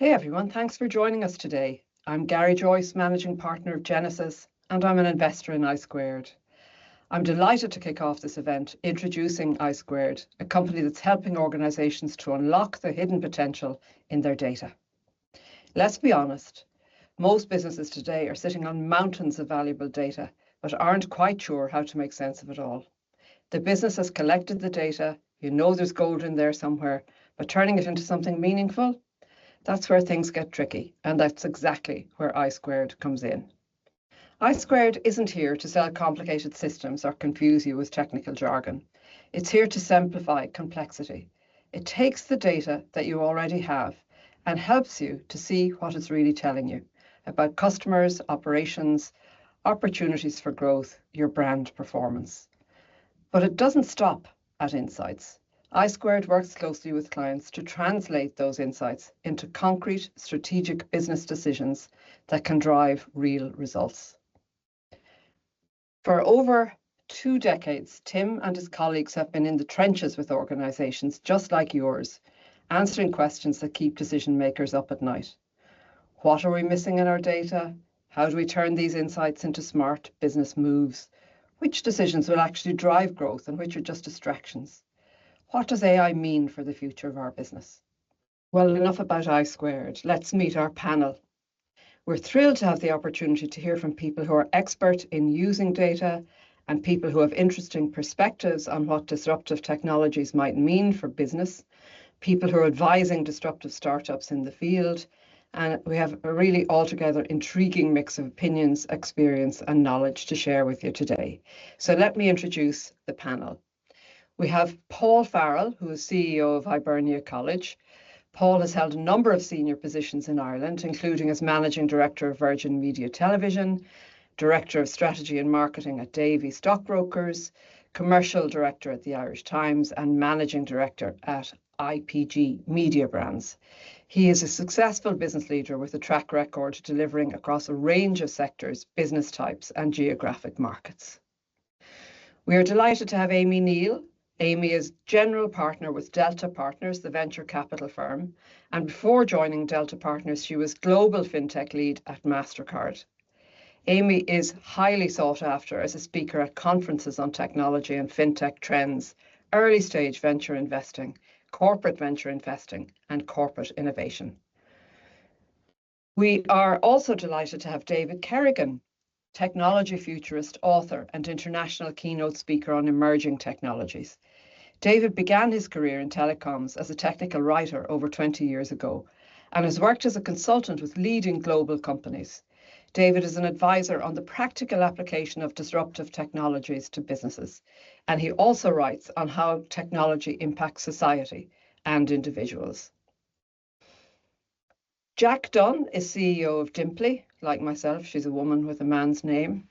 Hey everyone, thanks for joining us today. I'm Gary Joyce, Managing Partner of Genesis, and I'm an investor in iSquared. I'm delighted to kick off this event introducing iSquared, a company that's helping organizations to unlock the hidden potential in their data. Let's be honest, most businesses today are sitting on mountains of valuable data, but aren't quite sure how to make sense of it all. The business has collected the data, you know there's gold in there somewhere, but turning it into something meaningful, that's where things get tricky, and that's exactly where iSquared comes in. iSquared isn't here to sell complicated systems or confuse you with technical jargon. It's here to simplify complexity. It takes the data that you already have and helps you to see what it's really telling you about customers, operations, opportunities for growth, your brand performance. But it doesn't stop at insights. iSquared works closely with clients to translate those insights into concrete strategic business decisions that can drive real results. For over 2 decades, Tim and his colleagues have been in the trenches with organizations just like yours, answering questions that keep decision makers up at night. What are we missing in our data? How do we turn these insights into smart business moves? Which decisions will actually drive growth and which are just distractions? What does AI mean for the future of our business? Well, enough about iSquared. Let's meet our panel. We're thrilled to have the opportunity to hear from people who are expert in using data and people who have interesting perspectives on what disruptive technologies might mean for business, people who are advising disruptive startups in the field, and we have a really altogether intriguing mix of opinions, experience, and knowledge to share with you today. So let me introduce the panel. We have Paul Farrell, who is CEO of Hibernia College. Paul has held a number of senior positions in Ireland, including as Managing Director of Virgin Media Television, Director of Strategy and Marketing at Davy Stockbrokers, Commercial Director at the Irish Times, and Managing Director at IPG Media Brands. He is a successful business leader with a track record delivering across a range of sectors, business types, and geographic markets. We are delighted to have Amy Neale. Amy is General Partner with Delta Partners, the venture capital firm, and before joining Delta Partners, she was Global FinTech Lead at MasterCard. Amy is highly sought after as a speaker at conferences on technology and FinTech trends, early stage venture investing, corporate venture investing, and corporate innovation. We are also delighted to have David Kerrigan, technology futurist, author, and international keynote speaker on emerging technologies. David began his career in telecoms as a technical writer over 20 years ago and has worked as a consultant with leading global companies. David is an advisor on the practical application of disruptive technologies to businesses, and he also writes on how technology impacts society and individuals. Jac Dunne is CEO of Dimply. Like myself, she's a woman with a man's name.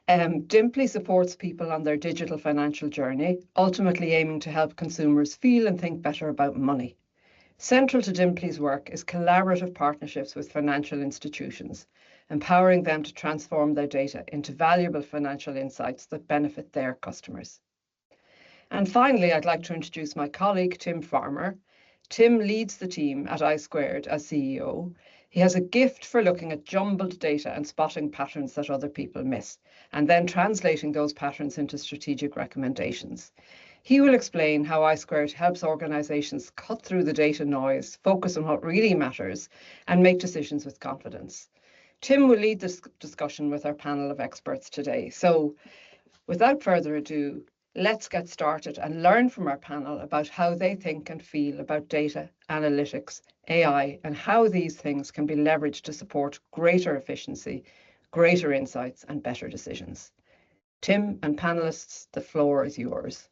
Dimply supports people on their digital financial journey, ultimately aiming to help consumers feel and think better about money. Central to Dimply's work is collaborative partnerships with financial institutions, empowering them to transform their data into valuable financial insights that benefit their customers. And finally, I'd like to introduce my colleague, Tim Farmer. Tim leads the team at iSquared as CEO. He has a gift for looking at jumbled data and spotting patterns that other people miss, and then translating those patterns into strategic recommendations. He will explain how iSquared helps organizations cut through the data noise, focus on what really matters, and make decisions with confidence. Tim will lead this discussion with our panel of experts today. So without further ado, let's get started and learn from our panel about how they think and feel about data, analytics, AI, and how these things can be leveraged to support greater efficiency, greater insights, and better decisions. Tim and panelists, the floor is yours.